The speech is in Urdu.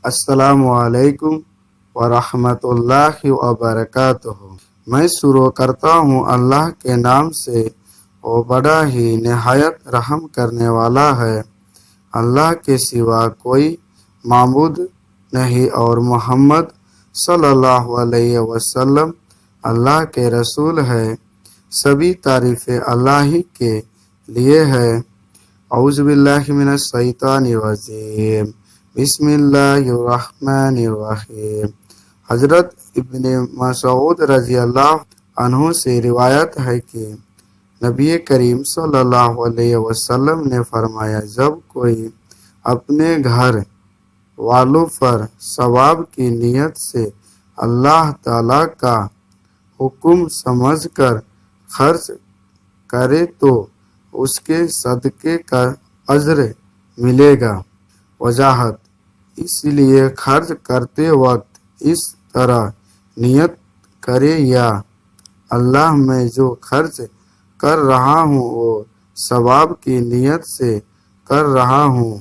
السلام علیکم ورحمۃ اللہ وبرکاتہ۔ میں شروع کرتا ہوں اللہ کے نام سے، وہ بڑا ہی نہایت رحم کرنے والا ہے۔ اللہ کے سوا کوئی معبود نہیں اور محمد صلی اللہ علیہ وسلم اللہ کے رسول ہے۔ سبھی تعریفیں اللہ ہی کے لیے ہے۔ اعوذ باللہ من الشیطان الرجیم، بسم اللہ الرحمن الرحیم۔ حضرت ابن مسعود رضی اللہ عنہ سے روایت ہے کہ نبی کریم صلی اللہ علیہ وسلم نے فرمایا، جب کوئی اپنے گھر والوں پر ثواب کی نیت سے اللہ تعالیٰ کا حکم سمجھ کر خرچ کرے تو اس کے صدقے کا اجر ملے گا۔ وضاحت: اس لیے خرچ کرتے وقت اس طرح نیت کرے، یا اللہ میں جو خرچ کر رہا ہوں وہ ثواب کی نیت سے کر رہا ہوں۔